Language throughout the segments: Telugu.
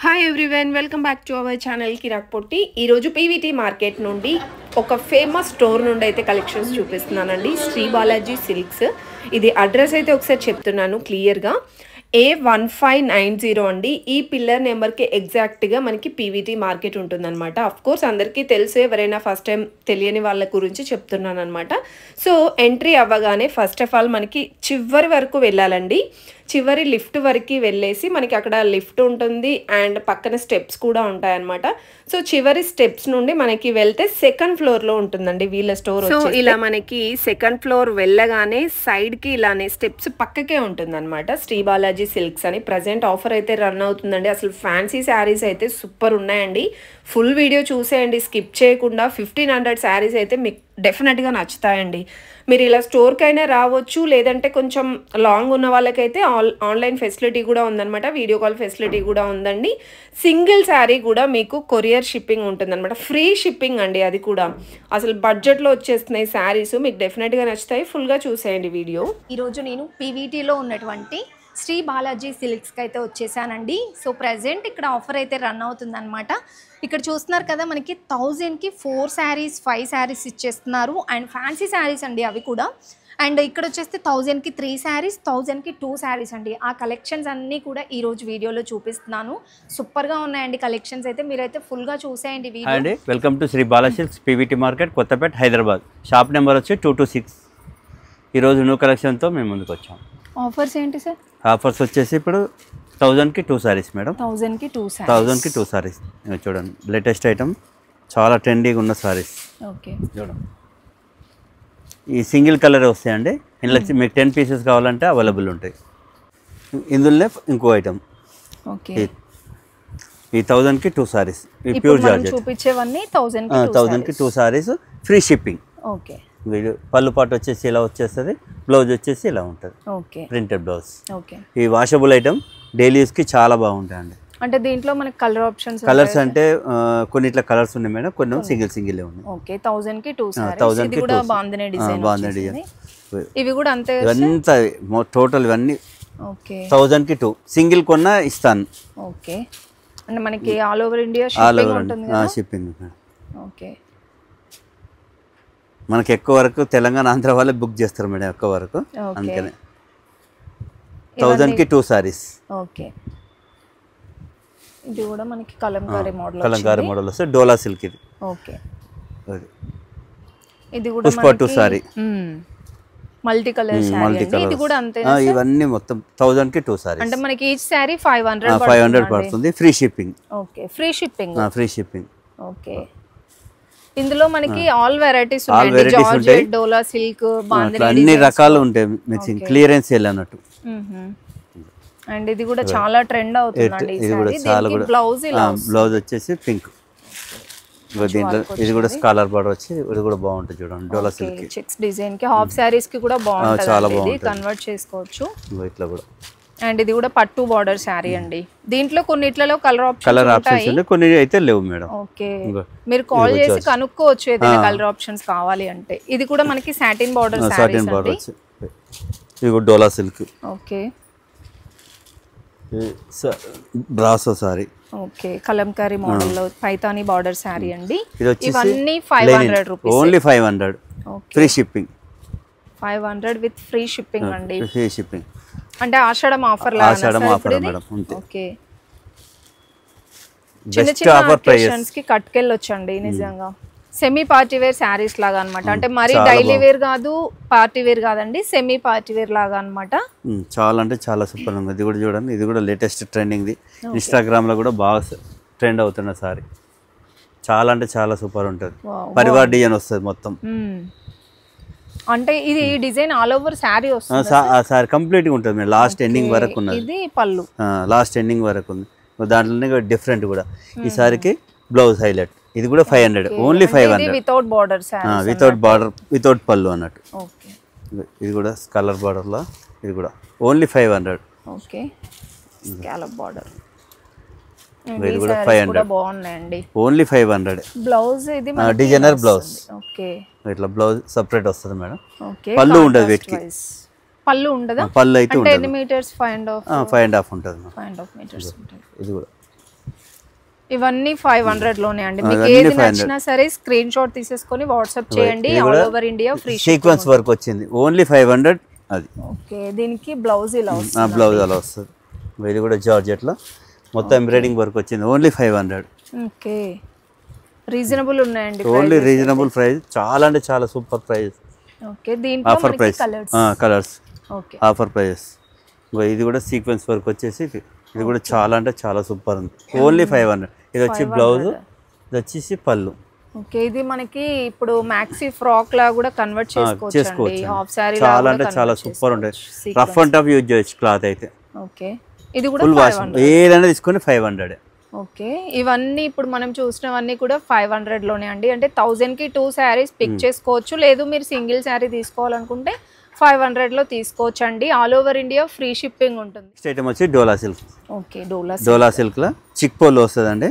Hi everyone, welcome back to our channel Kirak Potti. ఈరోజు పీవీటీ మార్కెట్ నుండి ఒక ఫేమస్ స్టోర్ నుండి అయితే కలెక్షన్స్ చూపిస్తున్నానండి. శ్రీ బాలాజీ సిల్క్స్. ఇది అడ్రస్ అయితే ఒకసారి చెప్తున్నాను క్లియర్గా. A1590 అండి. ఈ పిల్లర్ నెంబర్కి ఎగ్జాక్ట్గా మనకి పీవీటీ మార్కెట్ ఉంటుందన్నమాట. అఫ్కోర్స్ అందరికీ తెలుసు, ఎవరైనా ఫస్ట్ టైం తెలియని వాళ్ళ గురించి చెప్తున్నాను అనమాట. సో ఎంట్రీ అవ్వగానే ఫస్ట్ ఆఫ్ ఆల్ మనకి చివరి వరకు వెళ్ళాలండి. చివరి లిఫ్ట్ వరకు వెళ్ళేసి మనకి అక్కడ లిఫ్ట్ ఉంటుంది అండ్ పక్కన స్టెప్స్ కూడా ఉంటాయన్నమాట. సో చివరి స్టెప్స్ నుండి మనకి వెళ్తే సెకండ్ ఫ్లోర్లో ఉంటుందండి వీళ్ళ స్టోర్. సో ఇలా మనకి సెకండ్ ఫ్లోర్ వెళ్ళగానే సైడ్కి ఇలానే స్టెప్స్ పక్కకే ఉంటుందన్నమాట. శ్రీ బాలాజీ సిల్క్స్ అని ప్రజెంట్ ఆఫర్ అయితే రన్ అవుతుందండి. అసలు ఫ్యాన్సీ శారీస్ అయితే సూపర్ ఉన్నాయండి. ఫుల్ వీడియో చూసేయండి, స్కిప్ చేయకుండా. 1500 శారీస్ అయితే మీకు డెఫినెట్గా నచ్చుతాయండి. మీరు ఇలా స్టోర్కి అయినా రావచ్చు, లేదంటే కొంచెం లాంగ్ ఉన్న వాళ్ళకైతే ఆన్లైన్ ఫెసిలిటీ కూడా ఉందన్నమాట. వీడియో కాల్ ఫెసిలిటీ కూడా ఉందండి. సింగిల్ శారీ కూడా మీకు కొరియర్ షిప్పింగ్ ఉంటుందన్నమాట. ఫ్రీ షిప్పింగ్ అండి, అది కూడా. అసలు బడ్జెట్లో వచ్చేస్తున్నాయి శారీస్, మీకు డెఫినెట్గా నచ్చుతాయి. ఫుల్గా చూసేయండి వీడియో. ఈరోజు నేను పీవీటీలో ఉన్నటువంటి శ్రీ బాలాజీ సిల్క్స్కి అయితే వచ్చేసానండి. సో ప్రజెంట్ ఇక్కడ ఆఫర్ అయితే రన్ అవుతుందన్నమాట. ఇక్కడ చూస్తున్నారు కదా, మనకి 1000కి 4 శారీస్ 5 శారీస్ ఇచ్చేస్తున్నారు. అండ్ ఫ్యాన్సీ శారీస్ అండి అవి కూడా. అండ్ ఇక్కడ వచ్చేస్తే 1000కి 3 శారీస్, 1000కి 2 శారీస్ అండి. ఆ కలెక్షన్స్ అన్నీ కూడా ఈరోజు వీడియోలో చూపిస్తున్నాను. సూపర్గా ఉన్నాయండి కలెక్షన్స్ అయితే. మీరైతే ఫుల్గా చూసేయండి వీడియో. అండి, welcome to Shri Balaji silks, PVT market, Kothapet, Hyderabad. Shop number వచ్చి 226. ఈరోజు న్యూ కలెక్షన్తో మేము ముందుకు వచ్చాం. ఆఫర్స్ ఏంటి సార్? ఆఫర్స్ వచ్చేసి ఇప్పుడు 1000కి 2 శారీస్ మేడం. 1000కి 2 శారీస్. 1000కి 2 శారీస్ చూడండి. లేటెస్ట్ ఐటమ్, చాలా ట్రెండీగా ఉన్న శారీస్. ఓకే, చూడండి. ఈ సింగిల్ కలర్ వస్తాయండి. ఇందులో మీకు 10 పీసెస్ కావాలంటే అవైలబుల్ ఉంటాయి. ఇందులోనే ఇంకో ఐటమ్. ఓకే, ఈ 1000కి 2 శారీస్. ఈ ప్యూర్ జార్జెట్ చూపించేవన్నీ 1000కి 2 శారీస్, ఫ్రీ షిప్పింగ్. ఓకే, పళ్ళు పాటు వచ్చేసి ఇలా వచ్చేస్తుంది, బ్లౌజ్ వచ్చేసి ఇలా ఉంటుంది. Okay, printed blouse. ఓకే. ఈ వాషబుల్ ఐటమ్ డైలీ యూస్కి చాలా బాగుంటాయండి. అంటే దీంట్లో మనకి కలర్ ఆప్షన్స్ కలర్స్ అంటే కొన్ని ఇట్లా కలర్స్ ఉన్నాయి మేడం, కొన్ని సింగిల్ ఉన్నాయి. ఓకే, 1000కి 2 సారీస్. ఇది కూడా బాందినే డిజైన్. బాందినే డిజైన్. ఇవి కూడా అంతే. ఇవంతా టోటల్ ఇవన్నీ ఓకే, 1000కి 2. సింగిల్ కొన్నా ఇస్తాను. ఓకే. అంటే మనకి ఆల్ ఓవర్ ఇండియా షిప్పింగ్ ఉంటుంది కదా? షిప్పింగ్. ఓకే. మనకి ఎక్కువ వరకు తెలంగాణ, ఆంధ్ర వాళ్ళే బుక్ చేస్తారు మేడం ఎక్కువ వరకు, అందుకనే 1000కి 2 సారీస్. ఓకే. ఇది కూడా మనకి కలంకారీ మోడల్. కలంకారీ మోడల్ వస్తే డోలా సిల్క్ ఇది. ఓకే. ఇది కూడా Pushpa 2 sorry, multi colour sorry. ఇది కూడా అంతే. ఇవన్నీ మొత్తం 1000కి 2 సారీస్. అంటే మనకి ఈచ్ సారీ 500 పడుతుంది. Free shipping. Okay, free shipping. Free shipping. Okay. ఇందులో మనకి ఆల్ వెరైటీస్ ఉంటాయి. జార్జెట్, డోలా సిల్క్, బాందిని, అన్ని రకాలు ఉంటాయి. మిక్సింగ్ క్లియరెన్స్ సేల్ అన్నట్టు. అండ్ ఇది కూడా చాలా ట్రెండ్ అవుతుందండి ఈ సారీ. దీనికి బ్లౌజ్ ఇలా, బ్లౌజ్ వచ్చేసి పింక్. దీంట్లో ఇది కూడా స్కాలర్ బార్డర్ వచ్చి ఇది కూడా బాగుంటుంది చూడండి. డోలా సిల్క్ చెక్స్ డిజైన్ కి, హాఫ్ సారీస్ కి కూడా బాగుంటుంది. ఇది కన్వర్ట్ చేసుకోవచ్చు ఇట్లా కూడా. అండ్ ఇది కూడా పట్టు బార్డర్ శారీ అండి. దీంట్లో కొన్నిట్లలో కలర్ ఆప్షన్స్ ఉంటాయి, కొన్ని అయితే లేవు మేడం. ఓకే, మీరు కాల్ చేసి కనుక్కోవచ్చు ఏదైనా కలర్ ఆప్షన్స్ కావాలి అంటే. ఇది కూడా మనకి సాటిన్ బార్డర్ శారీస్ అండి. ఇది కూడా Dola silk. Okay, brasso sari. Okay, Kalamkari model లో పైతానీ బార్డర్ శారీ అండి. ఇవన్నీ 500 rupees. Only 500. Free shipping. 500 with free shipping అండి. ఫ్రీ షిప్పింగ్ అంటే ఆషాఢం ఆఫర్ లా. Ashadam offer madam. ఓకే, చిన్న చిన్న అకేషన్స్ కి కట్టుకెళ్ళొచ్చండి నిజంగా. సెమీ పార్టీ వేర్ శారీస్ లాగా అన్నమాట. అంటే మరి డైలీ వేర్ కాదు, పార్టీ వేర్ కాదండి, సెమీ పార్టీ వేర్ లాగా అన్నమాట. చాలా అంటే చాలా సూపర్ ఉంది. ఇది కూడా చూడండి, ఇది కూడా లేటెస్ట్ ట్రెండింగ్ది. ఇన్స్టాగ్రామ్ లో కూడా బాగా ట్రెండ్ అవుతున్న సారీ. చాలా అంటే చాలా సూపర్ ఉంటుంది. పరివార్ డిజైన్ వస్తుంది మొత్తం. అంటే ఇది డిజైన్ ఆల్ ఓవర్ శారీ వస్తుంది. సారీ కంప్లీట్ గా ఉంటుంది. లాస్ట్ ఎండింగ్ వరకు ఉన్నది. ఇది పళ్ళు లాస్ట్ ఎండింగ్ వరకు ఉంది. దాంట్లోనే డిఫరెంట్ కూడా. ఈ సారీకి బ్లౌజ్ హైలైట్. ఇది కూడా 500. Only 500 without border sari. Without border, without పళ్ళు అన్నట్టు. ఓకే, ఇది కూడా కలర్ బార్డర్ లో. ఇది కూడా ఓన్లీ 500. Okay, scallop border. ఇది కూడా 500. బాగున్నాయండి. ఓన్లీ 500. బ్లౌజ్ ఇది డిజైనర్ బ్లౌజ్. ఓకే, ఇట్లా బ్లౌజ్ సెపరేట్ వస్తుంది మేడం. ఓకే, పళ్ళు ఉండదు వీటికి. పళ్ళు ఉండదా? పళ్ళు అయితే అంటే ఎన్ని మీటర్స్? 5.5 5.5 ఉంటుంది. 5.5 మీటర్స్ ఉంటుంది. ఇది కూడా ఇవన్నీ 500 లోనే అండి. మీకు అవన్నీ ఏది 500. నచ్చినా సరే స్క్రీన్ షాట్ తీసేసుకొని వాట్సాప్ చేయండి. ఇది ఆల్ కూడా over India free sequence work వచ్చింది, ఓన్లీ 500 అది. ఓకే, దీనికి బ్లౌజ్ ఇలా వస్తుంది. బ్లౌజ్ అలా వస్తుంది. ఇది కూడా జార్జెట్లో మొత్తం ఎంబ్రాయిడింగ్ వర్క్ వచ్చింది, ఓన్లీ 500. ఓకే, రీజనబుల్ ఉన్నాయండి. ఓన్లీ రీజనబుల్ ప్రైస్, చాలా అంటే చాలా సూపర్ ప్రైస్. ఓకే, దీంట్లో ఆఫర్ మనకి price, colours okay offer price. ఇది కూడా సీక్వెన్స్ వర్క్ వచ్చేసి ఇది కూడా చాలా అంటే చాలా సూపర్ ఉంది, ఓన్లీ 500. ఇది వచ్చి బ్లౌజ్, ఇది వచ్చేసి పళ్ళు. ఓకే, ఇది మనకి ఇప్పుడు మ్యాక్సీ ఫ్రాక్ లా కూడా కన్వర్ట్ చేసుకోవచ్చు. హాఫ్ సారీ చాలా అంటే చాలా సూపర్ ఉంటుంది. రఫ్ అండ్ టఫ్ యూజ్ చేయొచ్చు క్లాత్ అయితే. ఓకే, ఇది కూడా ఫుల్ వాష్ ఏదైనా తీసుకొని 500. ఓకే, ఇవన్నీ ఇప్పుడు మనం చూసినవన్నీ కూడా 500 లోనే అండి. అంటే 1000 కి 2 శారీస్ పిక్ చేసుకోవచ్చు. లేదు మీరు సింగిల్ శారీ తీసుకోవాలనుకుంటే 500 లో తీసుకోవచ్చు అండి. All over India free shipping ఉంటుంది. నెక్స్ట్ ఐటమ్ వచ్చి డోలా సిల్క్. ఓకే, డోలా సిల్క్ లో చిక్ పోల్ వస్తుందండి,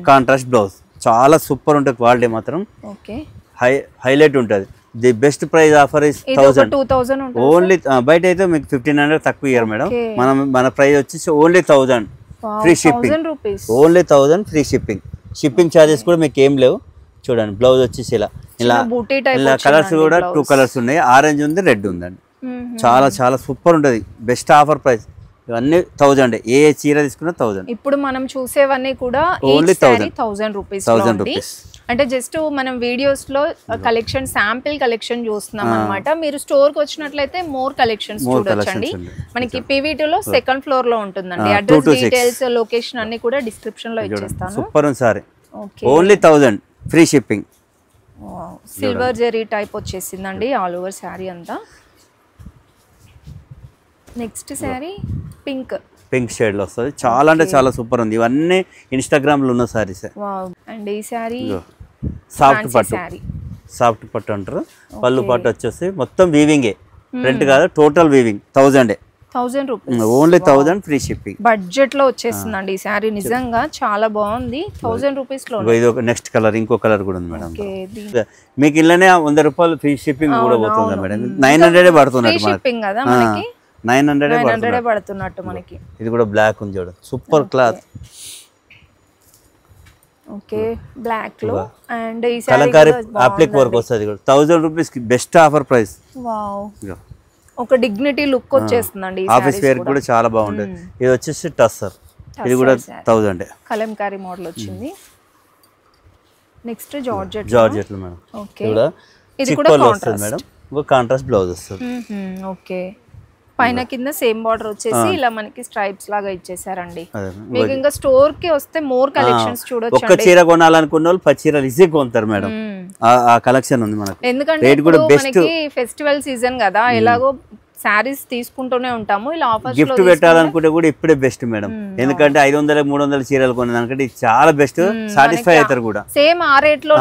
కాంట్రాస్ట్ బ్లౌజ్. చాలా సూపర్ ఉంటుంది, క్వాలిటీ మాత్రం ఓకే హైలైట్ ఉంటుంది. The best price offer is 1000 only. బయట అయితే మీకు 1500 తక్కువ ఇయ్యారు మేడం. మన ప్రైస్ వచ్చేసి only 1000 free shipping, only 1000 free shipping. Shipping charges కూడా మీకు ఏం లేవు. చూడండి బ్లౌజ్ వచ్చేసి ఇలా ఇలా కలర్స్ కూడా 2 కలర్స్ ఉన్నాయి, ఆరెంజ్ ఉంది, రెడ్ ఉందండి. చాలా చాలా సూపర్ ఉంటుంది, బెస్ట్ ఆఫర్ ప్రైస్. ఇవన్నీ 1000, ఏ చీర తీసుకున్నా 1000. ఇప్పుడు మనం చూసేవన్నీ కూడా ఓన్లీ 1000 రూపీస్. అంటే జస్ట్ మనం వీడియోస్ లో కలెక్షన్, శాంపిల్ కలెక్షన్ చూస్తున్నాం అన్నమాట. మీరు స్టోర్ కి వచ్చినట్లయితే మోర్ కలెక్షన్స్ చూడొచ్చండి. మనకి పీవీటీ లో సెకండ్ ఫ్లోర్ లో ఉంటుందండి. అడ్రస్ డీటెయిల్స్, లొకేషన్ అన్ని కూడా డిస్క్రిప్షన్ లో ఇచ్చేస్తాను. సూపర్ ఉంది sari, only 1000 free shipping. Silver zari type వచ్చేసిందండి ఆల్ ఓవర్ శారీ అంతా. నెక్స్ట్ శారీ పింక్ షేడ్ లో వస్తుంది, చాలా అంటే చాలా సూపర్ ఉంది. ఇవన్నీ ఇన్స్టాగ్రామ్ లో ఉన్న సారీస్. అండ్ ఈ శారీ సాఫ్ట్ పట్టు, సాఫ్ట్ పట్టు అంటారు. పళ్ళు పట్టు వచ్చేసి మొత్తం వీవింగే, ప్రింట్ కాదు, total weaving. 1000 rupees, only 1000 free shipping. Budget లో వచ్చేస్తుందండి ఈ శారీ. నిజంగా చాలా బాగుంది, 1000 రూపీస్ లో. ఇది ఒక నెక్స్ట్ కలర్, ఇంకో కలర్ కూడా ఉంది మేడం. మీకు ఇళ్ళనే 100 రూపాయలు ఫ్రీ షిప్పింగ్ కూడా పోతుంది మేడం. 900 పడుతున్నట్టు మనకి, 900 పడుతున్నట్టు మనకి. ఇది కూడా బ్లాక్ ఉంది చూడండి, సూపర్ క్లాత్. ఓకే, బ్లాక్ లో. అండ్ ఈ కలంకారీ అప్లిక్ వర్క్ వస్తుంది, 1000 రూపీస్ కి బెస్ట్ ఆఫర్ ప్రైస్. వావ్, ఒక డిగ్నిటీ లుక్ వచ్చేస్తుందండి. ఆఫీస్ వేర్ కూడా చాలా బాగుంటుంది. ఇది వచ్చేసి టస్సర్, ఇది కూడా 1000. కలంకారీ మోడల్ వచ్చింది. నెక్స్ట్ జార్జెట్ లో మేడం. ఓకే, ఇది కూడా వస్తుంది మేడం. కాంట్రాస్ట్ బ్లౌజ్ వస్తుంది. ఓకే, పైన కింద సేమ్ బార్డర్ వచ్చేసి ఇలా మనకి స్ట్రైప్స్ లాగా ఇచ్చేసారండి. మీకు ఇంకా స్టోర్ కి వస్తే మోర్ కలెక్షన్స్ చూడొచ్చు. ఒక్క చీర కొనాలనుకున్న వాళ్ళు 10 చీరలు ఈజీ కొంటారు మేడం. ఆ కలెక్షన్ ఉంది మనకి. ఎందుకంటే మనకి ఫెస్టివల్ సీజన్ కదా, ఎలాగో శారీస్ తీసుకుంటూనే ఉంటాము. ఇలా ఆఫర్స్ గిఫ్ట్ పెట్టాలనుకుంటే కూడా ఇప్పుడే బెస్ట్ మేడం. ఎందుకంటే 500-300 చీరలు కొనేదానికంటే ఇది చాలా బెస్ట్. సాటిస్ఫై అవుతారు కూడా. సేమ్ ఆ రేట్ లో,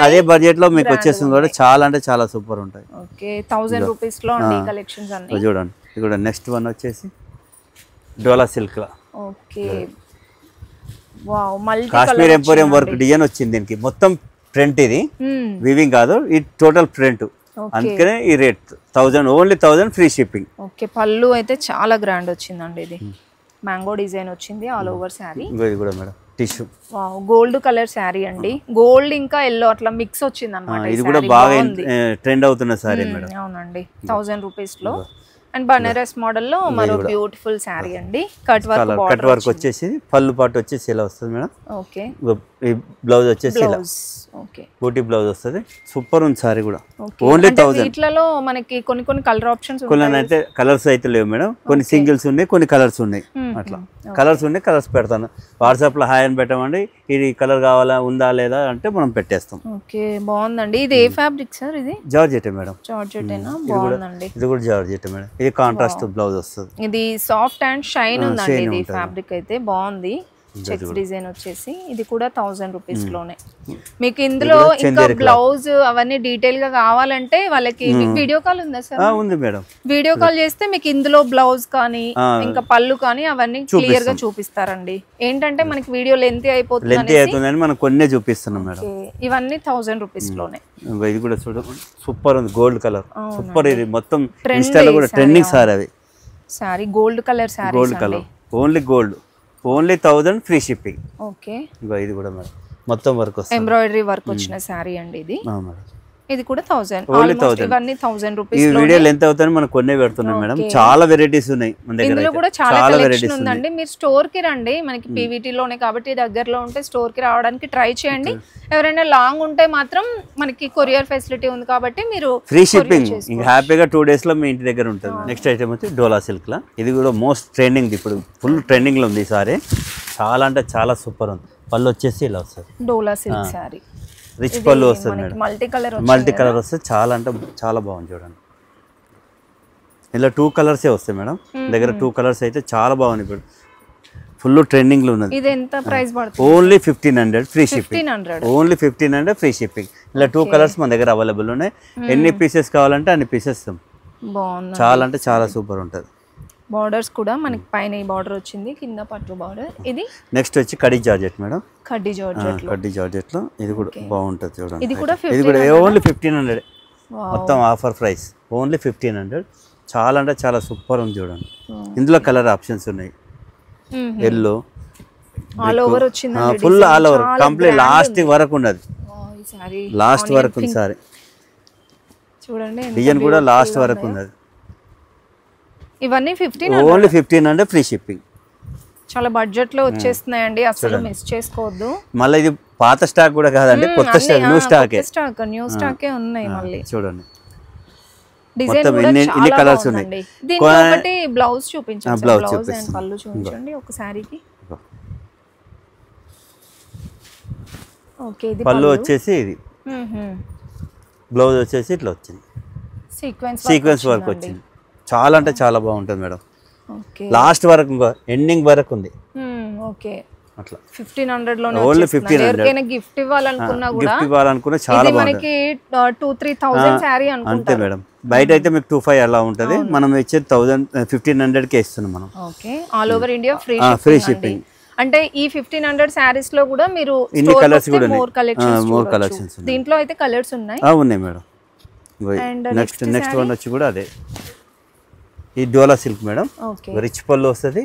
అదే బడ్జెట్ లో మీకు వచ్చేస్తుంది కూడా. చాలా అంటే చాలా సూపర్ ఉంటాయి. ఓకే, 1000 రూపీస్ లో అండి కలెక్షన్స్ అన్ని. చూడండి, ఇది కూడా నెక్స్ట్ వన్ వచ్చేసి డోలా సిల్క్ లా. Okay, wow, multi Kashmir emporium work design వచ్చింది దీనికి. మొత్తం ప్రింట్, ఇది వీవింగ్ కాదు, ఇది టోటల్ ప్రింట్. అందుకనే ఈ rate 1000, only 1000 free shipping. Okay, పళ్ళు అయితే చాలా గ్రాండ్ వచ్చిందండి. ఇది మ్యాంగో డిజైన్ వచ్చింది ఆల్ ఓవర్ శారీ. ఇది కూడా madam tissue. Wow, gold colour sari అండి. గోల్డ్ ఇంకా ఎల్లో అట్లా మిక్స్ వచ్చింది అన్నమాట. ఇది కూడా బాగా ట్రెండ్ అవుతున్న శారీ మేడం. అవునండి, 1000 రూపీస్ లో. అండ్ బనారస్ మోడల్ లో మరో బ్యూటిఫుల్ శారీ అండి. కట్ వర్క్ వచ్చేసి పళ్ళు పాటు వచ్చేసి ఇలా వస్తుంది మేడం. ఓకే, బ్లౌజ్ వచ్చేసి ఇలా ఓకే, బూటీ బ్లౌజ్ వస్తుంది. సూపర్ ఉంది సారీ కూడా, ఓన్లీ 1000. వీటిలో మనకి కొన్ని కలర్ ఆప్షన్స్ కొన్ని అయితే కలర్స్ అయితే లేవు మేడం. కొన్ని సింగిల్స్ ఉన్నాయి, కొన్ని కలర్స్ ఉన్నాయి. అట్లా కలర్స్ ఉన్నాయి, కలర్స్ పెడతాను. వాట్సాప్ లో హాయ్ అని పెట్టమండి, ఇది కలర్ కావాలా, ఉందా లేదా అంటే మనం పెట్టేస్తాం. ఓకే, బాగుందండి. ఇది ఏ ఫ్యాబ్రిక్ సార్? ఇది జార్జెట్ మేడం. జార్జెటేనా? బాగుందండి. ఇది కూడా జార్జెట్ మేడం. ఇది కాంట్రాస్ట్ బ్లౌజ్ వస్తుంది. ఇది సాఫ్ట్ అండ్ షైన్ ఉందండి. ఇది ఫ్యాబ్రిక్ అయితే బాగుంది. చెక్స్ డిజైన్ వచ్చేసి ఇది కూడా 1000 రూపీస్ లోనే. మీకు ఇందులో ఇంకా బ్లౌజ్ అవన్నీ డీటెయిల్ గా కావాలంటే వాళ్ళకి వీడియో కాల్ ఉందా సార్? ఉంది మేడం. వీడియో కాల్ చేస్తే మీకు ఇందులో బ్లౌజ్ కానీ ఇంకా పళ్ళు కానీ అవన్నీ క్లియర్ గా చూపిస్తారండి. ఏంటంటే మనకి వీడియో లెంత్ అయిపోతుంది, మనం కొన్ని చూపిస్తున్నాం మేడం. ఇవన్నీ 1000 రూపీస్ లోనే. ఇది కూడా చూడండి, సూపర్ ఉంది, గోల్డ్ కలర్ సూపర్. ఇది మొత్తం ఇన్స్టాలో కూడా ట్రెండింగ్ సారీ. అవి sorry gold colour sorry, gold colour, only gold. Only 1000 free shipping. Okay, ఇంకో ఇది కూడా మేడం మొత్తం వర్క్ వస్తుంది, ఎంబ్రాయిడరీ వర్క్ వచ్చిన శారీ అండి ఇది. మేడం ఇది కూడా 1000. ఓన్లీ 1000. ఇవన్నీ 1000 రూపీస్. ఈ వీడియోలు ఎంత అవుతాయి మనం కొన్నే పెడుతున్నాం మేడం. చాలా వెరైటీస్ ఉన్నాయి మన దగ్గర. ఇందులో కూడా చాలా కలెక్షన్ ఉందండి. మీరు స్టోర్ కి రండి, మనకి పీవీటీ లోనే కాబట్టి దగ్గరలో ఉంటే స్టోర్ కి రావడానికి ట్రై చేయండి. ఎవరైనా లాంగ్ ఉంటే మాత్రం మనకి కొరియర్ ఫెసిలిటీ ఉంది కాబట్టి మీరు ఫ్రీ షిప్పింగ్ ఇంకా హ్యాపీగా 2 days లో మీ ఇంటి దగ్గర ఉంటుంది. నెక్స్ట్ ఐటమ్ వచ్చి డోలా సిల్క్ లా. ఇది కూడా మోస్ట్ ట్రెండింగ్, ఇప్పుడు ఫుల్ ట్రెండింగ్ లో ఉంది ఈసారి. చాలా అంటే చాలా సూపర్ ఉంది. పళ్ళు వచ్చేసి ఇలా వస్తుంది, డోలా సిల్క్ సారీ. రిచ్ పళ్ళు వస్తుంది మేడం, మల్టీ కలర్ వస్తే చాలా అంటే చాలా బాగుంది చూడండి. ఇలా 2 కలర్సే వస్తాయి మేడం దగ్గర. 2 కలర్స్ అయితే చాలా బాగుంది, ఇప్పుడు ఫుల్ ట్రెండింగ్ లో ఉన్నది. ఇది ఎంత ప్రైస్ పడుతుంది? Only 1500 free shipping. 1500 only 1500 free shipping. ఇలా 2 కలర్స్ మన దగ్గర అవైలబుల్ ఉన్నాయి. ఎన్ని పీసెస్ కావాలంటే అన్ని పీసెస్ ఇస్తాం. బాగుంది, చాలా అంటే చాలా సూపర్ ఉంటుంది. బార్డర్స్ కూడా మనకి పైన ఈ బార్డర్ వచ్చింది, కింద పట్టు బార్డర్. ఇది నెక్స్ట్ వచ్చి కడ్డీ జార్జెట్ మేడం. కడ్డీ జార్జెట్ లో ఇది కూడా బాగుంటుంది చూడండి. ఇది కూడా ఓన్లీ 1500 మొత్తం ఆఫర్ ప్రైస్. ఓన్లీ 1500. చాలా అంటే చాలా సూపర్ ఉంది చూడండి. ఇందులో కలర్ ఆప్షన్స్ ఉన్నాయి. ఎల్లో ఆల్ ఓవర్ వచ్చింది, full all over complete last వరకు ఉన్నది. లాస్ట్ వరకు ఉంది సారీ చూడండి. డిజైన్ కూడా లాస్ట్ వరకు ఉన్నది. ఇవన్నీ 1500. Only 1500 free shipping. చాలా బడ్జెట్ లో వచ్చేస్తున్నాయండి, అసలు మిస్ చేసుకోవద్దు. మళ్ళీ ఇది పాత స్టాక్ కూడా కాదండి, కొత్త స్టాక్, న్యూ స్టాకే ఉన్నాయి. మళ్ళీ చూడండి డిజైన్ కూడా ఇన్ని కలర్స్ ఉన్నాయి. దీనికి ఒకటి బ్లౌజ్ చూపించండి. బ్లౌజ్ అండ్ పళ్ళు చూపించండి ఒక సారీకి. ఓకే, ఇది పళ్ళు వచ్చేసి ఇది, బ్లౌజ్ వచ్చేసి ఇట్లా వచ్చింది, సీక్వెన్స్ వర్క్ వచ్చింది. చాలా అంటే చాలా బాగుంటుంది మేడం. లాస్ట్ వరకు ఇంకా ఎండింగ్ వరకు ఉంది. ఓకే, అట్లా 1500 లోనే ఓన్లీ 1500. ఎవరికైనా గిఫ్ట్ ఇవ్వాలనుకున్నా కూడా చాలా బాగుంది. మనకి 2-3,000 సారీ అనుకుంటా. అంతే మేడం. బయట అయితే మీకు 2500 అలా ఉంటది, మనం ఇచ్చే 1500 కే ఇస్తున్నాం మనం. Okay, all over India free shipping. అంటే ఈ 1500 సారీస్ లో కూడా మీరు ఇన్ని కలర్స్ కూడా మోర్ కలెక్షన్స్. దీంట్లో అయితే కలర్స్ ఉన్నాయి. ఉన్నాయి మేడం. నెక్స్ట్ వన్ వచ్చి కూడా అదే, ఈ డోలా సిల్క్ మేడం. రిచ్ పళ్ళు వస్తుంది,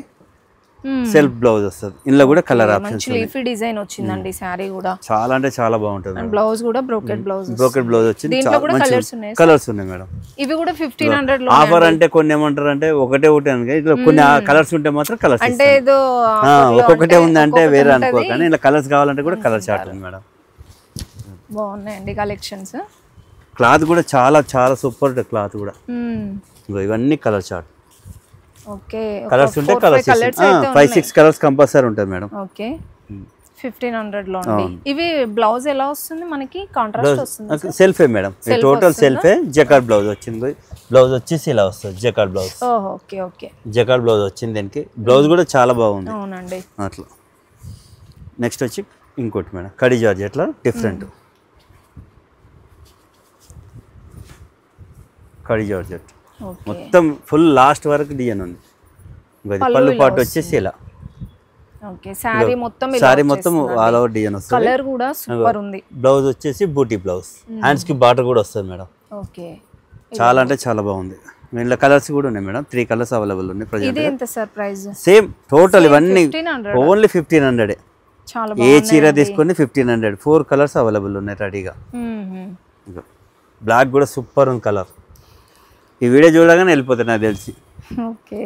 సెల్ఫ్ బ్లౌజ్ వస్తుంది. ఇందులో కూడా కలర్ ఆప్షన్స్, లీఫీ డిజైన్ వచ్చిందండి సారీ కూడా. చాలా అంటే చాలా బాగుంటుంది. బ్లౌజ్ కూడా బ్రోకెట్ బ్లౌజ్ వచ్చింది. దీంట్లో కూడా కలర్స్ ఉన్నాయి మేడం. ఇవి కూడా 1500 లో ఆఫర్. అంటే కొన్ని ఏమంటారు అంటే ఒకటే అని, ఇట్లా కొన్ని కలర్స్ ఉంటే మాత్రం కలర్స్ అంటే ఏదో ఒక్కొక్కటే ఉంది అంటే వేరే అనుకో, కానీ ఇలా కలర్స్ కావాలంటే కూడా కలర్ చార్ట్ ఉంది మేడం. బాగున్నాయండి కలెక్షన్స్. క్లాత్ కూడా చాలా చాలా సూపర్ క్లాత్ కూడా. ఇవన్నీ కలర్ చార్ట్. ఓకే, కలర్స్ ఉంటే కలర్స్ 5-6 కలర్స్ కంపల్సరీ ఉంటాయి మేడం. ఓకే, 1500 లో ఉంది. ఇవి బ్లౌజ్ ఎలా వస్తుంది మనకి? కాంట్రాస్ట్ వస్తుంది, సెల్ఫే మేడం. టోటల్ సెల్ఫే. జకార్డ్ బ్లౌజ్ వచ్చింది. బ్లౌజ్ వచ్చేసి ఇలా వస్తుంది, jacquard blouse. Okay okay, jacquard blouse వచ్చింది దీనికి. బ్లౌజ్ కూడా చాలా బాగుంది. అవునండి. అట్లా నెక్స్ట్ వచ్చి ఇంకోటి మేడం, కడి జార్జెట్ లో డిఫరెంట్. కడి జార్జెట్ మొత్తం ఫుల్ లాస్ట్ వరకు డిజైన్ ఉంది. పళ్ళు పాటు వచ్చేసి ఇలా. ఓకే, సారీ మొత్తం ఆల్ ఓవర్ డిజైన్ వస్తుంది. కలర్ కూడా సూపర్ ఉంది. బ్లౌజ్ వచ్చేసి బూటీ బ్లౌజ్, హ్యాండ్స్ కి బార్డర్ కూడా వస్తుంది మేడం. ఓకే, చాలా అంటే చాలా బాగుంది. ఇందులో కలర్స్ కూడా ఉన్నాయి మేడం. 3 కలర్స్ అవైలబుల్ ఉన్నాయి ప్రెజెంట్. ఇది ఎంత సార్ ప్రైస్? సేమ్ టోటల్ ఇవన్నీ ఓన్లీ 1500. చాలా ఏ చీర తీసుకొని 1500. 4 కలర్స్ అవైలబుల్ ఉన్నాయి రెడీగా. బ్లాక్ కూడా సూపర్ ఉంది కలర్. ఈ వీడియో చూడగానే వెళ్ళిపోతాయి నాకు తెలిసి. ఓకే,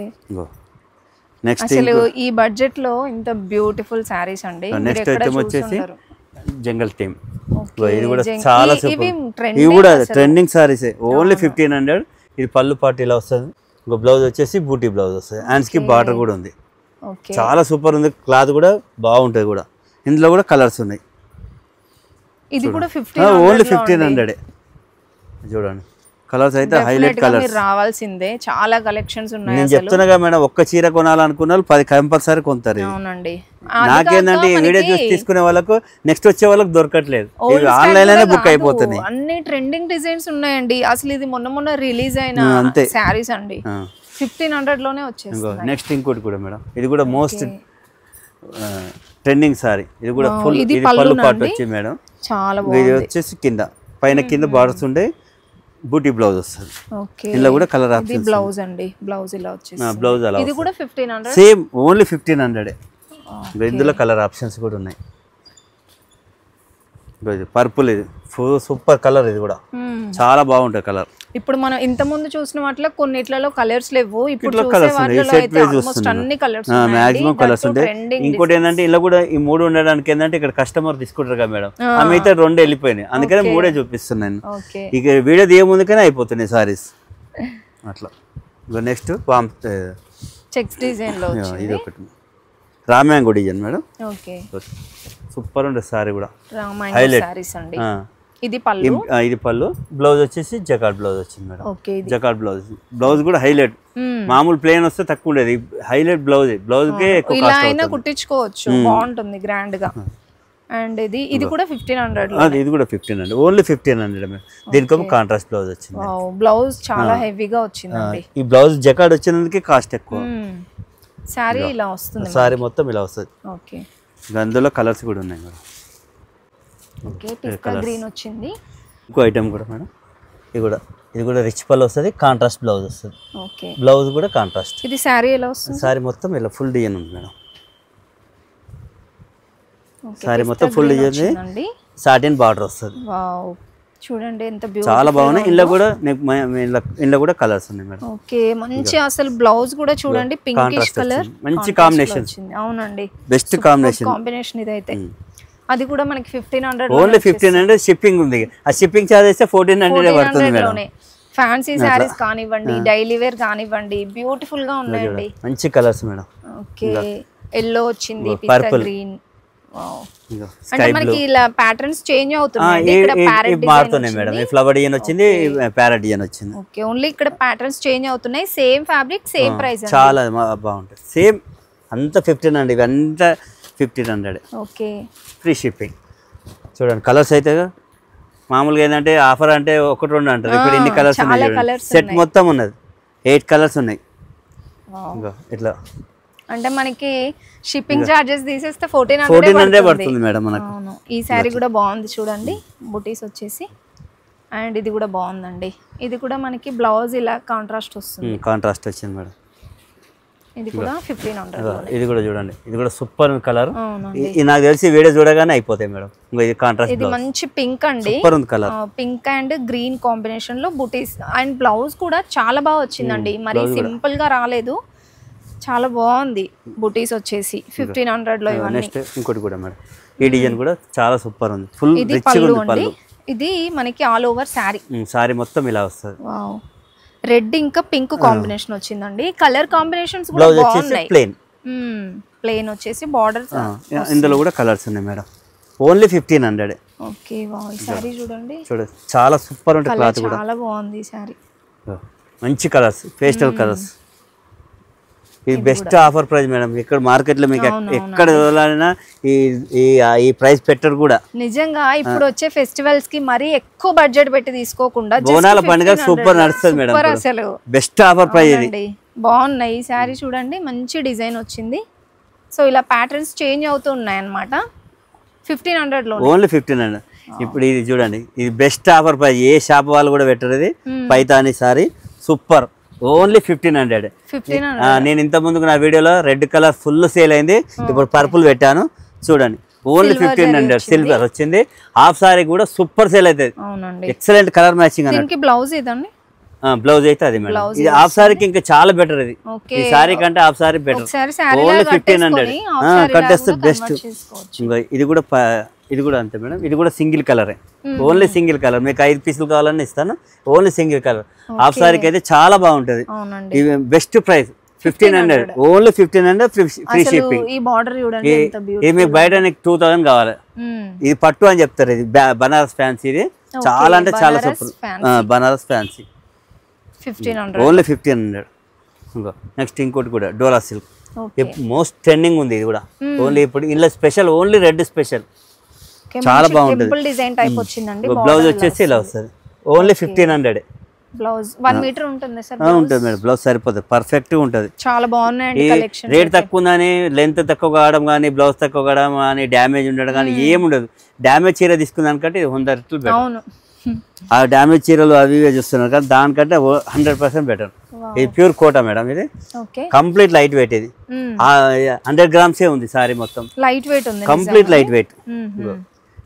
నెక్స్ట్ అసలు ఈ బడ్జెట్ లో ఇంత బ్యూటిఫుల్ సారీస్ అండి. నెక్స్ట్ ఐటమ్ వచ్చేసి జంగల్ థీమ్. ఇది కూడా చాలా సూపర్. ఇవి కూడా ట్రెండింగ్ సారీస్. ఓన్లీ 1500. ఇది పళ్ళు పాటు ఇలా వస్తుంది. ఇంకో బ్లౌజ్ వచ్చేసి బూటీ బ్లౌజ్ వస్తుంది. హ్యాండ్స్ కి బార్డర్ కూడా ఉంది. చాలా సూపర్ ఉంది. క్లాత్ కూడా బాగుంటుంది కూడా. ఇందులో కూడా కలర్స్ ఉన్నాయి. ఇది కూడా 1500. ఓన్లీ 1500 చూడండి. కలర్స్ అయితే హైలైట్ కలర్స్. రావాల్సిందే, చాలా కలెక్షన్స్ ఉన్నాయి. నేను చెప్తున్నాగా మేడం, ఒక్క చీర కొనాలనుకున్న 10 కంపల్సరీ కొంటారు. అవునండి. నాకేంటంటే ఈ వీడియో చూసి తీసుకునే వాళ్ళకు నెక్స్ట్ వచ్చే వాళ్ళకి దొరకట్లేదు, ఆన్లైన్ లోనే బుక్ అయిపోతున్నాయి. అన్ని ట్రెండింగ్ డిజైన్స్ ఉన్నాయండి. అసలు ఇది మొన్న రిలీజ్ అయిన సారీస్ అండి. 1500 లోనే వచ్చేస్తుంది. నెక్స్ట్ ఇంకోటి కూడా మేడం, ఇది కూడా మోస్ట్ ట్రెండింగ్ సారీ. ఇది కూడా ఫుల్ పళ్ళు పాటు వచ్చి మేడం. చాలా బాగుంది. ఇది వచ్చేసి కింద బార్డర్స్ ఉండే బూటీ బ్లౌజ్ వస్తుంది. ఇలా కూడా కలర్ ఆప్షన్స్. బ్లౌజ్ అండి, బ్లౌజ్ ఇలా వచ్చేసి బ్లౌజ్ అలా. ఇది కూడా 1500. Same only 1500. ఇందులో కలర్ ఆప్షన్స్ కూడా ఉన్నాయి. పర్పుల్, ఇది సూపర్ కలర్, ఇది కూడా చాలా బాగుంటుంది కలర్. ఇప్పుడు మనం ఇంత ముందు చూసిన వాటిలో కొన్నిట్లలో కలర్స్ లేవు, ఇప్పుడు చూసే వాటిలో అయితే ఆల్మోస్ట్ అన్ని కలర్స్ ఉన్నాయి, మాక్సిమం కలర్స్ ఉంటాయి. ఇంకోటి ఏంటంటే ఇలా కూడా ఈ 3 ఉండడానికి ఏంటంటే ఇక్కడ కస్టమర్ తీసుకుంటారు కదా మేడం, ఆ మిగతా 2 వెళ్ళిపోయినాయి, అందుకనే 3 చూపిస్తున్నాను. ఇక వీడియో దిగే కానీ అయిపోతున్నాయి సారీస్ అట్లా. నెక్స్ట్ చెక్స్ డిజైన్ లో ఇది ఒకటి రామాయంగో డిజైన్ మేడం. ఓకే, సూపర్ ఉంటుంది సారీ కూడా, రామాయంగో సారీస్ అండి. ఇది పళ్ళు, ఇది పళ్ళు. బ్లౌజ్ వచ్చేసి జకార్డ్ బ్లౌజ్ వచ్చింది మేడం. జకార్డ్ బ్లౌజ్, బ్లౌజ్ కూడా హైలైట్. మామూలు ప్లేన్ వస్తే తక్కువ ఉండేది, హైలైట్ బ్లౌజ్. బ్లౌజ్ కే ఇలా అయినా కుట్టించుకోవచ్చు, బాగుంటుంది గ్రాండ్ గా. అండ్ ఇది కూడా 1500. ఇది కూడా 1500, ఓన్లీ 1500. దీనికి కాంట్రాస్ట్ బ్లౌజ్ వచ్చింది. బ్లౌజ్ చాలా హెవీగా వచ్చిందండి. ఈ బ్లౌజ్ జకార్డ్ వచ్చినందుకే కాస్ట్ ఎక్కువ. సారీ ఇలా వస్తుంది, సారీ మొత్తం ఇలా వస్తుంది. ఓకే, అందులో కలర్స్ కూడా ఉన్నాయి మేడం. ఓకే, పిస్తా గ్రీన్ వచ్చింది. ఇంకో ఐటమ్ కూడా మేడం, ఇది కూడా రిచ్ పళ్ళు వస్తుంది, కాంట్రాస్ట్ బ్లౌజ్ వస్తుంది. ఓకే, బ్లౌజ్ కూడా కాంట్రాస్ట్. ఇది సారీ ఎలా వస్తుంది? సారీ మొత్తం ఇలా ఫుల్ డిజైన్ ఉంది మేడం. సారీ మొత్తం ఫుల్ డిజైన్, సాటిన్ బార్డర్ వస్తుంది. వావ్, చూడండి ఎంత బ్యూటిఫుల్, చాలా బాగున్నాయి. ఇందులో కూడా కలర్స్ ఉన్నాయి మేడం. ఓకే, మంచి అసలు బ్లౌజ్ కూడా చూడండి, పింకిష్ కలర్, మంచి కాంబినేషన్. అవునండి, బెస్ట్ కాంబినేషన్ ఇదైతే. అది కూడా మనకి 1500, ఓన్లీ 1500. షిప్పింగ్ ఉంది, ఆ షిప్పింగ్ చార్జ్ అయితే 1400 పడుతుంది మేడం. ఫ్యాన్సీ సారీస్ కానివ్వండి, డైలీ వేర్ కానివ్వండి, బ్యూటిఫుల్ గా ఉన్నాయండి. మంచి కలర్స్ మేడం. ఓకే, ఎల్లో వచ్చింది, పిస్తా గ్రీన్. అంటే మనకి ఇలా ప్యాటర్న్స్ చేంజ్ అవుతున్నాయి, ఇక్కడ ప్యారెట్ డిజైన్ మారుతున్నాయి మేడం. ఫ్లవర్ డిజైన్ వచ్చింది, ప్యారెట్ డిజైన్ వచ్చింది. ఓకే, ఓన్లీ ఇక్కడ ప్యాటర్న్స్ చేంజ్ అవుతున్నాయి, సేమ్ ఫ్యాబ్రిక్ సేమ్ ప్రైస్. చాలా బాగుంటుంది, సేమ్ అంతా 1500, ఇవంతా 1500. Okay, free shipping. చూడండి కలర్స్ అయితే మామూలుగా ఏంటంటే ఆఫర్ అంటే 1-2 అంటారు, ఇప్పుడు ఎన్ని కలర్స్ ఉన్నాయి, సెట్ మొత్తం ఉన్నది, 8 కలర్స్ ఉన్నాయి. ఇట్లా అంటే మనకి షిప్పింగ్ చార్జెస్ తీసేస్తే 1400 పడుతుంది మేడం మనకు. ఈ సారీ కూడా బాగుంది చూడండి, బుటీస్ వచ్చేసి. అండ్ ఇది కూడా బాగుందండి, ఇది కూడా మనకి బ్లౌజ్ ఇలా కాంట్రాస్ట్ వస్తుంది, కాంట్రాస్ట్ వచ్చింది మేడం. ఇది కూడా 1500. ఇది కూడా చూడండి, ఇది కూడా సూపర్ కలర్. నాకు తెలిసి వీడియో చూడగానే అయిపోతాయి మేడం. ఇది కాంట్రాస్ట్, ఇది మంచి పింక్ అండి, సూపర్ ఉంది colour. Pink and green combination లో బుటీస్. అండ్ బ్లౌజ్ కూడా చాలా బాగా వచ్చిందండి, మరి సింపుల్ గా రాలేదు, చాలా బాగుంది. బుటీస్ వచ్చేసి 1500 లో ఇవన్నీ. నెక్స్ట్ ఇంకోటి కూడా మేడం, ఈ డిజైన్ కూడా చాలా సూపర్ ఉంది, ఫుల్ రిచ్ ఉంది పళ్ళు. ఇది మనకి ఆల్ ఓవర్ సారీ, సారీ మొత్తం ఇలా వస్తుంది. వావ్, రెడ్ ఇంకా పింక్ కాంబినేషన్ వచ్చిందండి. కలర్ కాంబినేషన్స్ కూడా బాగున్నాయి. ప్లెయిన్ వచ్చేసి బార్డర్స్. ఇందులో కూడా కలర్స్ ఉన్నాయి మేడం, ఓన్లీ 1500. ఓకే, వావ్, ఈ సారీ చూడండి, చాలా సూపర్ ఉంటుంది, క్లాత్ కూడా చాలా బాగుంది ఈ సారీ. మంచి కలర్స్, పేస్టల్ కలర్స్. ఇది బెస్ట్ ఆఫర్ ప్రైస్ మేడం. ఇక్కడ మార్కెట్ లో మీకు ఎక్కడ చూడాలన్నా ఈ ప్రైస్ పెట్టరు కూడా. నిజంగా ఇప్పుడు వచ్చే ఫెస్టివల్స్ కి మరీ ఎక్కువ బడ్జెట్ పెట్టి తీసుకోకుండా బోనాల పండుగ సూపర్ నడుస్తుంది మేడం, అసలు బెస్ట్ ఆఫర్ ప్రైస్ ఇది. బాగున్నాయి ఈ సారీ చూడండి, మంచి డిజైన్ వచ్చింది. సో ఇలా ప్యాటర్న్స్ చేంజ్ అవుతూ ఉన్నాయి అన్నమాట. 1500 లో, ఓన్లీ 1500. ఇప్పుడు ఇది చూడండి, ఇది బెస్ట్ ఆఫర్ ప్రైస్, ఏ షాప్ వాళ్ళు కూడా పెట్టరు. ఇది పైతాని సారీ సూపర్, ఓన్లీ 1500. నేను ఇంత ముందుకు నా వీడియోలో రెడ్ కలర్ ఫుల్ సేల్ అయింది, ఇప్పుడు పర్పుల్ పెట్టాను చూడండి, ఓన్లీ 1500. సిల్వర్ వచ్చింది, హాఫ్ సారీ కూడా సూపర్ సేల్ అవుతుంది, ఎక్సలెంట్ కలర్ మ్యాచింగ్ అన్నట్టు. బ్లౌజ్ ఇదండి, బ్లౌజ్ అయితే అది మేడం. ఇది హాఫ్ సారీకి ఇంకా చాలా బెటర్, ఇది ఈ సారీ కంటే హాఫ్ సారీ బెటర్, ఓన్లీ 1500 కట్టేస్తే బెస్ట్. ఇది కూడా అంతే మేడం, ఇది కూడా సింగిల్ కలరే, ఓన్లీ సింగిల్ కలర్. మీకు 5 పీసులు కావాలని ఇస్తాను, ఓన్లీ సింగిల్ కలర్. హాఫ్ సారీకి అయితే చాలా బాగుంటది, ఇది best price 1500, only 1500 free shipping. ఇది మీకు బయట 2000 కావాలి. ఇది పట్టు అని చెప్తారు, ఇది బనారస్ ఫ్యాన్సీ, ఇది చాలా అంటే చాలా super. Banaras fancy 1500, only 1500. Next ఇంకోటి కూడా డోలా సిల్క్, మోస్ట్ ట్రెండింగ్ ఉంది ఇది కూడా. ఓన్లీ ఇప్పుడు ఇలా స్పెషల్, ఓన్లీ రెడ్ స్పెషల్, చాలా బాగుంటుంది. బ్లౌజ్ వచ్చేసి ఇలా వస్తుంది, ఓన్లీ 1500. బ్లౌజ్ 1 మీటర్ ఉంటుంది సార్, ఉంటుంది మేడం. బ్లౌజ్ సరిపోతుంది, పర్ఫెక్ట్ ఉంటుంది. చాలా బాగున్నాయండి కలెక్షన్. రేట్ తక్కువ ఉందని లెంత్ తక్కువ కావడం కానీ, బ్లౌజ్ తక్కువ కావడం కానీ, డ్యామేజ్ ఉండడం కానీ ఏముండదు. డ్యామేజ్ చీర తీసుకున్నాను కంటే 100 రెట్లు బెటర్. అవును, ఆ డ్యామేజ్ చీరలు అవి ఇవే చూస్తున్నారు కదా, దానికంటే 100% బెటర్. ఇది ప్యూర్ కోటా మేడం, ఇది కంప్లీట్ లైట్ వెయిట్. ఇది 100 గ్రామ్సే ఉంది సారీ మొత్తం, లైట్ వెయిట్ ఉంది, కంప్లీట్ లైట్ వెయిట్.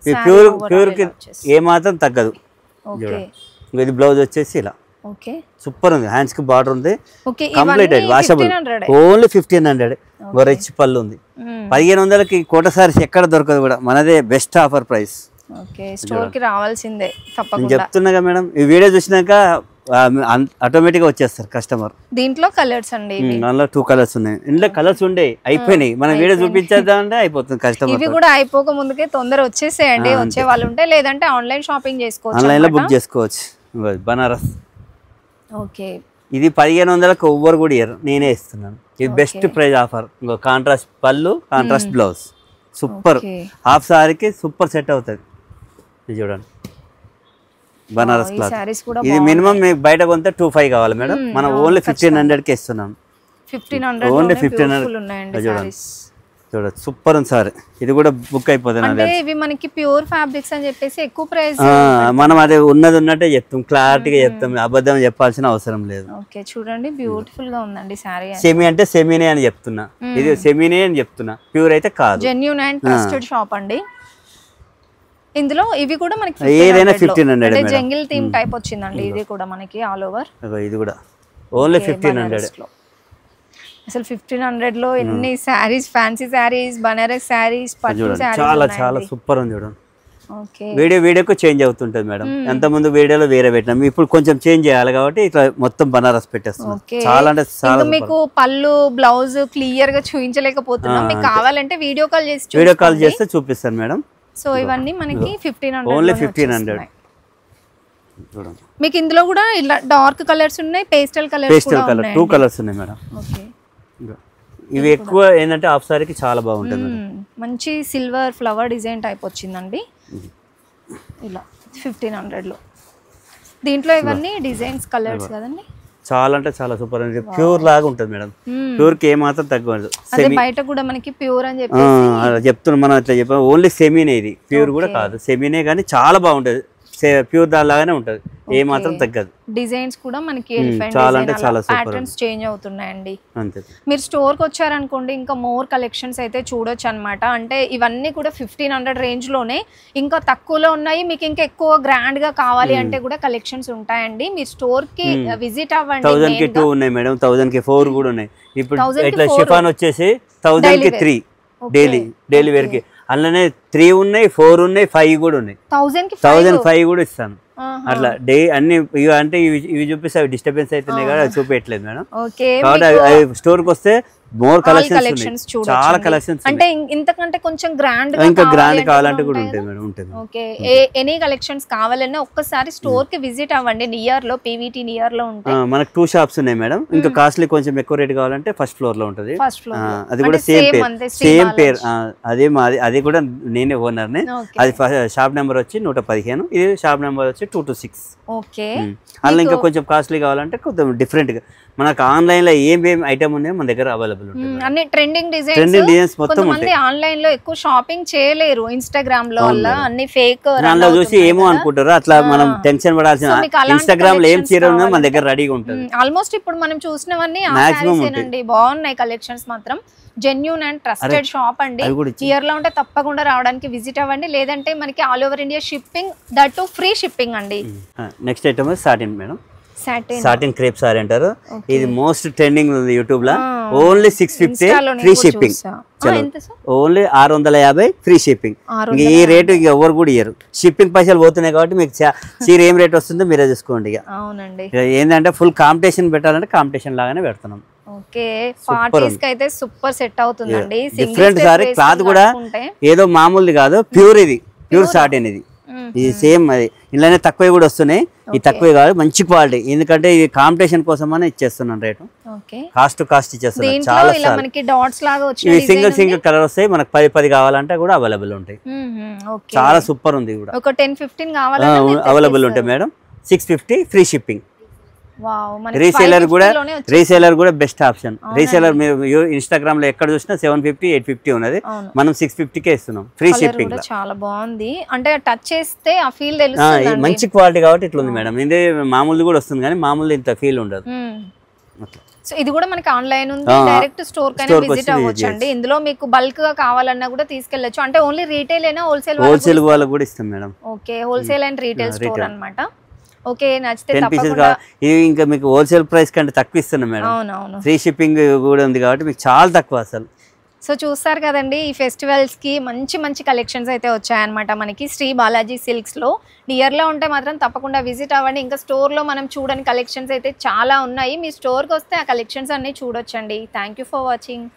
ఇది ప్యూర్ కి ఏమాత్రం తగ్గదు. ఇది బ్లౌజ్ వచ్చేసి ఇలా సూపర్ ఉంది, హ్యాండ్స్ కి బార్డర్ ఉంది, కంప్లీట్ వాషబుల్. ఓన్లీ 1500. రిచ్ పళ్ళు ఉంది. 1500కి కోట సారీస్ ఎక్కడ దొరకదు కూడా, మనదే బెస్ట్ ఆఫర్ ప్రైస్. స్టోర్ కి రావాల్సిందే నేను చెప్తున్నాగా మేడం, ఈ వీడియో చూసినాక ఆటోమేటిక్ గా వచ్చేస్తారు కస్టమర్. దీంట్లో కలర్స్ అండి, దానిలో 2 కలర్స్ ఉన్నాయి. ఇంట్లో కలర్స్ ఉండే అయిపోయినాయి, మనం వీడియో చూపించేద్దాం అంటే అయిపోతుంది కస్టమర్. ఇవి కూడా అయిపోక ముందుకే తొందర వచ్చేసేయండి, వచ్చే వాళ్ళు ఉంటే, లేదంటే ఆన్లైన్ షాపింగ్ చేసుకోవచ్చు, ఆన్లైన్ లో బుక్ చేసుకోవచ్చు. బనారస్ ఓకే, ఇది 1500కి ఎవ్వరు కూడా ఇయర్, నేనే ఇస్తున్నాను. ఇది బెస్ట్ ప్రైస్ ఆఫర్. ఇంకో కాంట్రాస్ట్ పళ్ళు, కాంట్రాస్ట్ బ్లౌజ్, సూపర్. హాఫ్ సారీకి సూపర్ సెట్ అవుతుంది. ఇది చూడండి బనారస్ క్లాత్. ఇది మినిమం మీకు బయట కొంటే 2500 కావాలి మేడం, మనం ఓన్లీ 1500కి ఇస్తున్నాం. ఓన్లీ 1500. చూడండి చూడండి సూపర్ ఉంది సార్. ఇది కూడా బుక్ అయిపోతుంది. ఇవి మనకి ప్యూర్ ఫ్యాబ్రిక్స్ అని చెప్పేసి ఎక్కువ ప్రైస్, మనం అదే ఉన్నది ఉన్నట్టే చెప్తాం, క్లారిటీగా చెప్తాం, అబద్ధం చెప్పాల్సిన అవసరం లేదు. ఓకే చూడండి బ్యూటిఫుల్ గా ఉందండి సారీ. సెమీ అంటే సెమీనే అని చెప్తున్నా, ఇది సెమీనే అని చెప్తున్నా, ప్యూర్ అయితే కాదు. జెన్యూన్ అండ్ ట్రస్టెడ్ షాప్ అండి. ఇందులో ఇవి కూడా మనకి ఏదైనా 1500 జంగిల్ థీమ్ టైప్ వచ్చిందండి. ఇది కూడా మనకి ఆల్ ఓవర్, ఇది కూడా ఓన్లీ 1500. అసలు 1500 లో ఎన్ని సారీస్, ఫ్యాన్సీ సారీస్, బనారస్ సారీస్, పట్టు సారీస్ చాలా చాలా సూపర్ ఉంది చూడండి. వీడియోకు చేంజ్ అవుతుంటది మేడం. ఎంత ముందు వీడియోలో వేరే పెట్టినాం, ఇప్పుడు కొంచెం చేంజ్ చేయాలి కాబట్టి ఇట్లా మొత్తం బనారస్ పెట్టేస్తున్నాం. చాలా అంటే చాలా. మీకు పళ్ళు బ్లౌజ్ క్లియర్ గా చూపించలేకపోతున్నాం, మీకు కావాలంటే వీడియో కాల్ చేస్తే చూపిస్తాను మేడం. సో ఇవన్నీ మనకి 1500, ఓన్లీ 1500. చూడండి మీకు ఇందులో కూడా ఇలా డార్క్ కలర్స్ ఉన్నాయి, పేస్టల్ కలర్స్ కూడా ఉన్నాయి. 2 కలర్స్ ఉన్నాయి మేడం. ఓకే, ఇవి ఎక్కువ ఏంటంటే హాఫ్ సారీకి చాలా బాగుంటుంది. మంచి సిల్వర్ ఫ్లవర్ డిజైన్ టైప్ వచ్చిందండి ఇలా 1500 లో. దీంట్లో ఇవన్నీ డిజైన్స్ కలర్స్ కదండి, చాలా అంటే చాలా సూపర్ అండి. ప్యూర్ లాగా ఉంటుంది మేడం, ప్యూర్ కి ఏమాత్రం తగ్గదు. బయట కూడా మనకి ప్యూర్ అని చెప్పి చెప్తున్నాం మనం, అట్లా చెప్పాం. ఓన్లీ సెమీనే, ఇది ప్యూర్ కూడా కాదు, సెమీనే, కానీ చాలా బాగుంటది. ప్యూర్ దానిలాగానే ఉంటది, ఏ మాత్రం తగ్గదు. డిజైన్స్ కూడా మనకి చాలా అంటే చాలా ప్యాటర్న్స్ చేంజ్ అవుతున్నాయండి. మీరు స్టోర్ కి వచ్చారనుకోండి, ఇంకా మోర్ కలెక్షన్స్ అయితే చూడొచ్చు అనమాట. అంటే ఇవన్నీ కూడా 1500 రేంజ్ లోనే, ఇంకా తక్కువలో ఉన్నాయి. మీకు ఇంకా ఎక్కువ గ్రాండ్ గా కావాలి అంటే కూడా కలెక్షన్స్ ఉంటాయండి. మీరు స్టోర్ కి విజిట్ అవ్వండి. 1000కి 2 ఉన్నాయి మేడం, 1000కి 4 కూడా ఉన్నాయి. ఇప్పుడు ఇట్లా షిఫాన్ వచ్చేసి 1000కి 3 డైలీ వేర్ కి, అందులోనే 3 ఉన్నాయి, 4 ఉన్నాయి, 5 కూడా ఉన్నాయి. 1005 కూడా ఇస్తాను. అట్లా డే అన్ని ఇవి అంటే ఇవి చూపిస్తే అవి డిస్టర్బెన్స్ అవుతున్నాయి కదా, చూపించట్లేదు మేడం. కాబట్టి స్టోర్ కి వస్తే మోర్ కలెక్షన్స్, చాలా కలెక్షన్స్. అంటే ఇంతకంటే కొంచెం గ్రాండ్ ఇంకా గ్రాండ్ కావాలంటే కూడా ఉంటాయి మేడం, ఉంటుంది. ఓకే, ఎనీ కలెక్షన్స్ కావాలన్నా ఒక్కసారి స్టోర్ కి విజిట్ అవ్వండి. నియర్ లో పీవీటీ నియర్ లో ఉంటాయి. మనకు 2 షాప్స్ ఉన్నాయి మేడం. ఇంకా కాస్ట్లీ కొంచెం ఎక్కువ రేట్ కావాలంటే ఫస్ట్ ఫ్లోర్ లో ఉంటుంది. అది కూడా సేమ్ పేరు, అదే మాది, అది కూడా నేనే ఓనర్ ని. అది షాప్ నెంబర్ వచ్చి 115, ఇది షాప్ నెంబర్ వచ్చి 226. ఓకే, అందులో ఇంకా కొంచెం కాస్ట్లీ కావాలంటే కొంచెం డిఫరెంట్ గా మనకు ఆన్లైన్ లో ఏం ఐటమ్ ఉన్నాయో మన దగ్గర అవైలబుల్ ఉంటుంది. అన్ని ట్రెండింగ్ డిజైన్స్ మొత్తం ఉంటాయి. ఆన్లైన్ లో ఎక్కువ షాపింగ్ చేయలేరు, ఇన్స్టాగ్రామ్ లో అన్ని ఫేక్ దానిలో చూసి ఏమో అనుకుంటారు. అట్లా మనం టెన్షన్ పడాల్సిన, ఇన్స్టాగ్రామ్ లో ఏం చీర ఉన్నా మన దగ్గర రెడీగా ఉంటుంది. ఆల్మోస్ట్ ఇప్పుడు మనం చూసినవన్నీ బాగున్నాయి కలెక్షన్స్ మాత్రం. జెన్యూన్ అండ్ ట్రస్టెడ్ షాప్ అండి. ఇయర్ లో ఉంటే తప్పకుండా రావడానికి విజిట్ అవ్వండి. లేదంటే మనకి all over India shipping, that free shipping అండి. Next item satin madam, satin crepe sari అంటారు. ఇది మోస్ట్ ట్రెండింగ్ ఉంది యూట్యూబ్ లో. Only 650 free shipping, only 650 free shipping. ఈ రేటు ఇక ఎవరు కూడా ఇయ్యరు. షిప్పింగ్ పైసలు పోతున్నాయి కాబట్టి మీకు చీర ఏం రేట్ వస్తుందో మీరే చూసుకోండి. ఇక ఏంటంటే ఫుల్ కాంపిటీషన్ పెట్టాలంటే కాంపిటీషన్ లాగానే పెడుతున్నాం. సూపర్ సెట్ అవుతుందండి. డిఫరెంట్ సారీ, క్లాత్ కూడా ఏదో మామూలుది కాదు, ప్యూర్. ఇది ప్యూర్ సాటిన్. ఇది సేమ్ అది ఇలానే తక్కువ కూడా వస్తున్నాయి. ఇది తక్కువే కాదు, మంచి క్వాలిటీ. ఎందుకంటే ఇది కాంపిటీషన్ కోసం అని ఇచ్చేస్తున్నాను రేటు. కాస్ట్ ఇచ్చేస్తున్నాను. చాలా సింగిల్ కలర్ వస్తాయి. మనకు 10 కావాలంటే కూడా అవైలబుల్ ఉంటాయి. చాలా సూపర్ ఉంది కూడా. ఒక 10-15 అవైలబుల్ ఉంటాయి మేడం. 650 free shipping. వావ్, మనకి రీసేలర్ 550 కూడా లోనే వచ్చేసింది. రీసేలర్ కూడా బెస్ట్ ఆప్షన్. రీసేలర్ మీరు ఇన్స్టాగ్రామ్ లో ఎక్కడ చూసినా 750 850 ఉన్నది, అవును. మనం 650కే ఇస్తున్నాం ఫ్రీ Colour షిప్పింగ్. కూడా చాలా బాగుంది, అంటే టచ్ చేస్తే ఆ ఫీల్ తెలుస్తుంది. మంచి క్వాలిటీ కాబట్టి ఇట్లా ఉంది మేడం. ఇదే మామూలు కూడా వస్తుంది కానీ మామూలు ఇంత ఫీల్ ఉండదు. సో ఇది కూడా మనకి ఆన్లైన్ ఉంది, డైరెక్ట్ స్టోర్ కైనా విజిట్ అవ్వచ్చు అండి. ఇందులో మీకు బల్క్ గా కావాలన్నా కూడా తీసుకెళ్లొచ్చు. అంటే ఓన్లీ రీటైల్ అయినా హోల్సేల్ వాళ్ళకు కూడా ఇస్తాం madam. Okay, wholesale and retail store అన్నమాట. ఓకే, నచ్చితే 10 పీసెస్ తప్పకుండా. ఇవి ఇంకా మీకు హోల్సేల్ ప్రైస్ కంటే తక్కువ ఇస్తున్నాం మేడం. అవునవును, ఫ్రీ షిప్పింగ్ కూడా ఉంది కాబట్టి మీకు చాలా తక్కువ అసలు. సో చూస్తారు కదండి, ఈ ఫెస్టివల్స్కి మంచి మంచి కలెక్షన్స్ అయితే వచ్చాయన్నమాట మనకి శ్రీ బాలాజీ సిల్క్స్లో. నియర్లో ఉంటే మాత్రం తప్పకుండా విజిట్ అవ్వండి. ఇంకా స్టోర్లో మనం చూడని కలెక్షన్స్ అయితే చాలా ఉన్నాయి. మీ స్టోర్కి వస్తే ఆ కలెక్షన్స్ అన్నీ చూడొచ్చండి. Thank you for watching.